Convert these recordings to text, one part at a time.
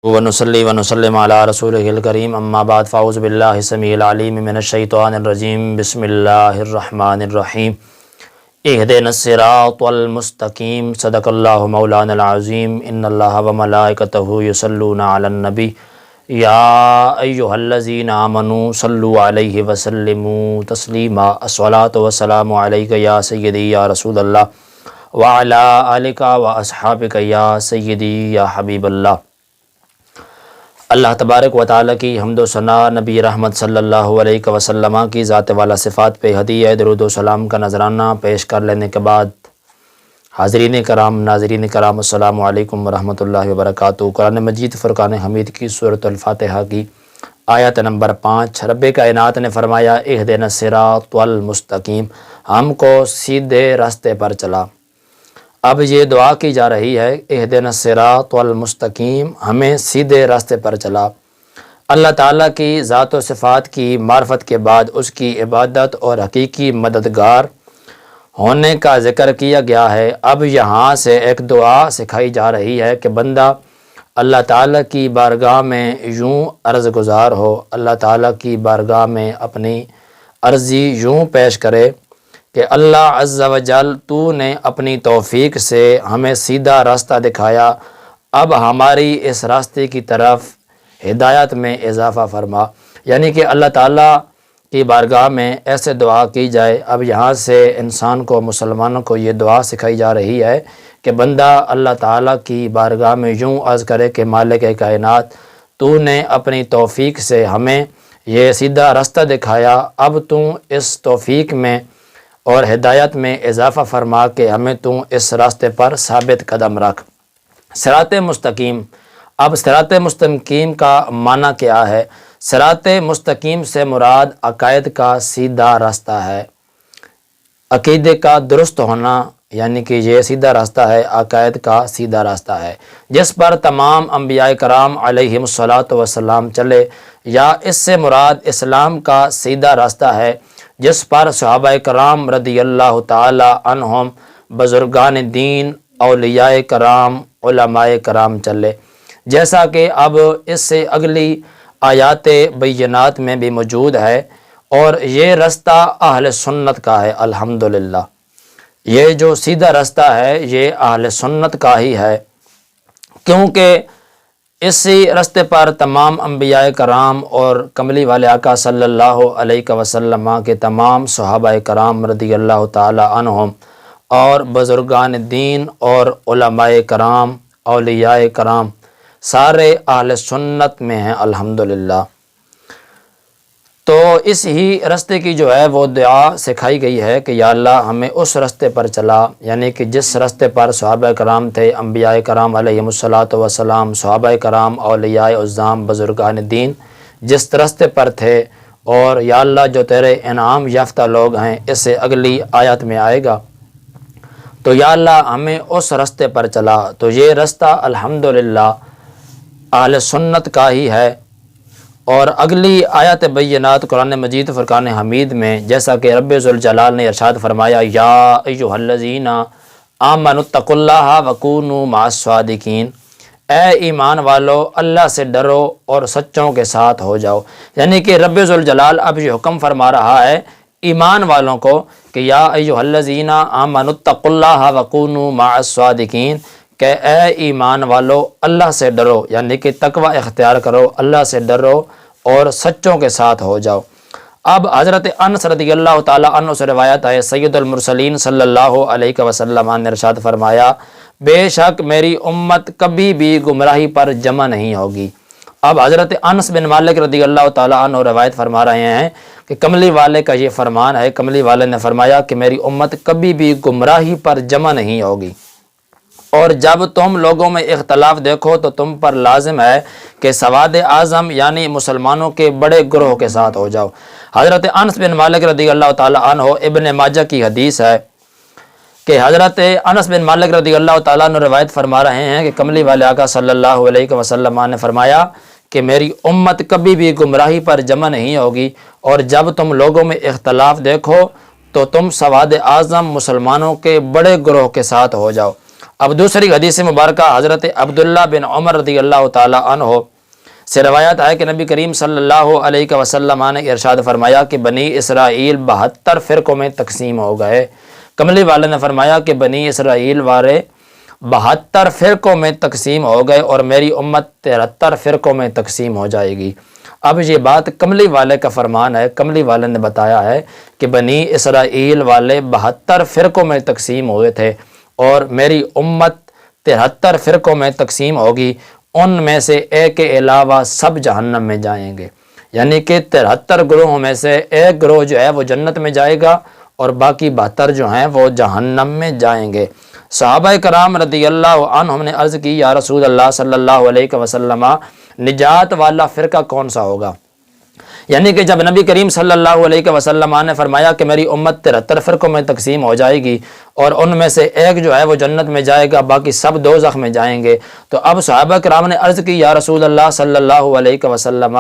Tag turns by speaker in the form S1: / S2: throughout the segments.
S1: ونصلی ونسلم علی رسولہ الکریم اما بعد فاعوذ باللہ السمیع العلیم من الشیطان الرجیم بسم اللہ الرحمن الرحیم اہدنا الصراط المستقیم صدق اللہ مولانا العظیم ان اللہ وملائکتہ یصلون علی النبی یا ایہا الذین آمنوا صلوا علیہ وسلموا تسلیما الصلاۃ والسلام علیک یا سیدی یا رسول اللہ وعلی آلک واصحابک یا سیدی یا حبیب اللہ۔ اللہ تبارک و تعالیٰ کی حمد و ثنا، نبی رحمت صلی اللہ علیہ وسلم کی ذات والا صفات پہ ہدیہ درود و سلام کا نذرانہ پیش کر لینے کے بعد حاضرین کرام، ناظرین کرام، السلام علیکم ورحمۃ اللہ وبرکاتہ۔ قرآن مجید فرقان حمید کی سورۃ الفاتحہ کی آیت نمبر 5، رب کائنات نے فرمایا اہدنا الصراط المستقیم، ہم کو سیدھے راستے پر چلا۔ اب یہ دعا کی جا رہی ہے اہدنا الصراط المستقیم، ہمیں سیدھے راستے پر چلا۔ اللہ تعالیٰ کی ذات و صفات کی معرفت کے بعد اس کی عبادت اور حقیقی مددگار ہونے کا ذکر کیا گیا ہے۔ اب یہاں سے ایک دعا سکھائی جا رہی ہے کہ بندہ اللہ تعالیٰ کی بارگاہ میں یوں عرض گزار ہو، اللہ تعالیٰ کی بارگاہ میں اپنی عرضی یوں پیش کرے کہ اللہ عز و جل تو نے اپنی توفیق سے ہمیں سیدھا راستہ دکھایا، اب ہماری اس راستے کی طرف ہدایت میں اضافہ فرما۔ یعنی کہ اللہ تعالیٰ کی بارگاہ میں ایسے دعا کی جائے۔ اب یہاں سے انسان کو، مسلمانوں کو یہ دعا سکھائی جا رہی ہے کہ بندہ اللہ تعالیٰ کی بارگاہ میں یوں عرض کرے کہ مالک کائنات تو نے اپنی توفیق سے ہمیں یہ سیدھا راستہ دکھایا، اب تو اس توفیق میں اور ہدایت میں اضافہ فرما کے ہمیں تو اس راستے پر ثابت قدم رکھ۔ صراط مستقیم، اب صراط مستقیم کا معنی کیا ہے؟ صراط مستقیم سے مراد عقائد کا سیدھا راستہ ہے، عقیدے کا درست ہونا، یعنی کہ یہ سیدھا راستہ ہے، عقائد کا سیدھا راستہ ہے جس پر تمام انبیاء کرام علیہم الصلاۃ والسلام چلے، یا اس سے مراد اسلام کا سیدھا راستہ ہے جس پر صحابہ کرام رضی اللہ تعالی عنہم، بزرگان دین، اولیاء کرام، علماء کرام چلے، جیسا کہ اب اس سے اگلی آیات بینات میں بھی موجود ہے۔ اور یہ راستہ اہل سنت کا ہے، الحمدللہ۔ یہ جو سیدھا راستہ ہے یہ اہل سنت کا ہی ہے، کیونکہ اسی راستے پر تمام انبیاء کرام اور کملی والے آقا صلی اللہ علیہ وسلم کے تمام صحابہ کرام رضی اللہ تعالی عنہم اور بزرگان دین اور علماء کرام، اولیاء کرام سارے اہل سنت میں ہیں، الحمدللہ۔ تو اس ہی راستے کی جو ہے وہ دعا سکھائی گئی ہے کہ یا اللہ ہمیں اس راستے پر چلا، یعنی کہ جس راستے پر صحابہ کرام تھے، انبیاء کرام علیہم الصلاۃ والسلام، صحابہ کرام، اولیاء اعظام، بزرگان دین جس راستے پر تھے، اور یا اللہ جو تیرے انعام یافتہ لوگ ہیں، اس سے اگلی آیت میں آئے گا، تو یا اللہ ہمیں اس راستے پر چلا۔ تو یہ راستہ الحمدللہ اہل سنت کا ہی ہے۔ اور اگلی آیات بینات قرآن مجید فرقان حمید میں جیسا کہ رب ذوالجلال نے ارشاد فرمایا یا ایہا الذین آمنوا اتقوا اللہ وکونوا مع الصادقین، اے ایمان والو اللہ سے ڈرو اور سچوں کے ساتھ ہو جاؤ۔ یعنی کہ رب ذوالجلال اب یہ حکم فرما رہا ہے ایمان والوں کو کہ یا ایہا الذین آمنوا اتقوا اللہ وکونوا مع الصادقین، کہ اے ایمان والو اللہ سے ڈرو، یعنی کہ تقوی اختیار کرو، اللہ سے ڈرو اور سچوں کے ساتھ ہو جاؤ۔ اب حضرت انس رضی اللہ تعالی عنہ سے روایت ہے، سید المرسلین صلی اللہ علیہ وسلم نے ارشاد فرمایا بے شک میری امت کبھی بھی گمراہی پر جمع نہیں ہوگی۔ اب حضرت انس بن مالک رضی اللہ تعالی عنہ روایت فرما رہے ہیں کہ کملی والے کا یہ فرمان ہے، کملی والے نے فرمایا کہ میری امت کبھی بھی گمراہی پر جمع نہیں ہوگی، اور جب تم لوگوں میں اختلاف دیکھو تو تم پر لازم ہے کہ سواد اعظم یعنی مسلمانوں کے بڑے گروہ کے ساتھ ہو جاؤ۔ حضرت انس بن مالک رضی اللہ تعالی عنہ، ابن ماجہ کی حدیث ہے کہ حضرت انس بن مالک رضی اللہ تعالیٰ عنہ روایت فرما رہے ہیں کہ کملی والے آقا صلی اللہ علیہ وسلم نے فرمایا کہ میری امت کبھی بھی گمراہی پر جمع نہیں ہوگی، اور جب تم لوگوں میں اختلاف دیکھو تو تم سواد اعظم مسلمانوں کے بڑے گروہ کے ساتھ ہو جاؤ۔ اب دوسری حدیث مبارکہ حضرت عبداللہ بن عمر رضی اللہ تعالی عنہ سے روایت ہے کہ نبی کریم صلی اللہ علیہ وسلم نے ارشاد فرمایا کہ بنی اسرائیل 72 فرقوں میں تقسیم ہو گئے۔ کملی والے نے فرمایا کہ بنی اسرائیل والے 72 فرقوں میں تقسیم ہو گئے اور میری امت 73 فرقوں میں تقسیم ہو جائے گی۔ اب یہ بات کملی والے کا فرمان ہے، کملی والے نے بتایا ہے کہ بنی اسرائیل والے 72 فرقوں میں تقسیم ہوئے تھے اور میری امت 73 فرقوں میں تقسیم ہوگی، ان میں سے ایک کے علاوہ سب جہنم میں جائیں گے، یعنی کہ 73 گروہوں میں سے ایک گروہ جو ہے وہ جنت میں جائے گا اور باقی 72 جو ہیں وہ جہنم میں جائیں گے۔ صحابہ کرام رضی اللہ عنہم نے عرض کی یا رسول اللہ صلی اللہ علیہ وسلم نجات والا فرقہ کون سا ہوگا؟ یعنی کہ جب نبی کریم صلی اللہ علیہ وسلم نے فرمایا کہ میری امت 73 فرقوں میں تقسیم ہو جائے گی اور ان میں سے ایک جو ہے وہ جنت میں جائے گا، باقی سب دوزخ میں جائیں گے، تو اب صحابہ کرام نے عرض کی یا رسول اللہ صلی اللہ علیہ وسلم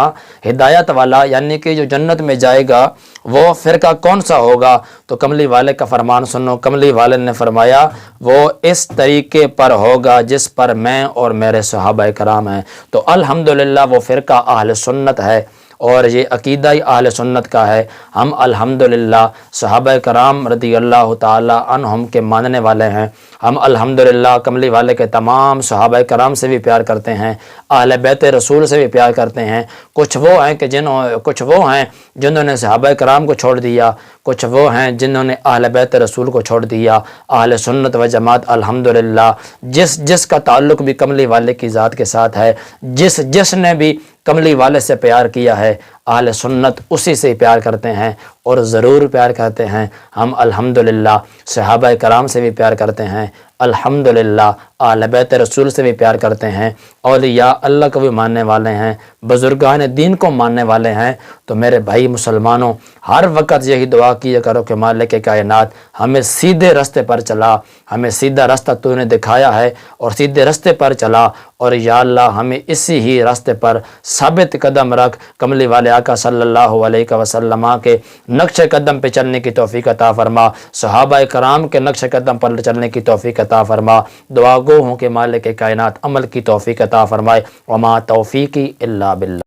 S1: ہدایت والا یعنی کہ جو جنت میں جائے گا وہ فرقہ کون سا ہوگا؟ تو کملی والے کا فرمان سنو، کملی والے نے فرمایا وہ اس طریقے پر ہوگا جس پر میں اور میرے صحابہ کرام ہیں۔ تو الحمدللہ وہ فرقہ اہل سنت ہے اور یہ عقیدہ اہل سنت کا ہے۔ ہم الحمدللہ صحابہ کرام رضی اللہ تعالی عنہم کے ماننے والے ہیں، ہم الحمدللہ کملی والے کے تمام صحابہ کرام سے بھی پیار کرتے ہیں، اہل بیت رسول سے بھی پیار کرتے ہیں۔ کچھ وہ ہیں جنہوں نے صحابہ کرام کو چھوڑ دیا، کچھ وہ ہیں جنہوں نے اہل بیت رسول کو چھوڑ دیا۔ اہل سنت و جماعت الحمدللہ جس کا تعلق بھی کملی والے کی ذات کے ساتھ ہے، جس نے بھی کملی والے سے پیار کیا ہے، اہل سنت اسی سے پیار کرتے ہیں اور ضرور پیار کرتے ہیں۔ ہم الحمدللہ صحابہ کرام سے بھی پیار کرتے ہیں، الحمدللہ اہل بیت رسول سے بھی پیار کرتے ہیں، اولیاء اللہ کو بھی ماننے والے ہیں، بزرگان دین کو ماننے والے ہیں۔ تو میرے بھائی مسلمانوں، ہر وقت یہی دعا کیا کرو کہ مالک کائنات ہمیں سیدھے راستے پر چلا، ہمیں سیدھا راستہ تو نے دکھایا ہے اور سیدھے راستے پر چلا، اور یا اللہ ہمیں اسی ہی راستے پر ثابت قدم رکھ، کملی والے آقا صلی اللہ علیہ وسلم کے نقش قدم پہ چلنے کی توفیق عطا فرما، صحابہ کرام کے نقش قدم پر چلنے کی توفیق عطا فرما۔ دعا گو ہوں کہ مالک کائنات عمل کی توفیق عطا فرمائے۔ وما توفیقی الا باللہ۔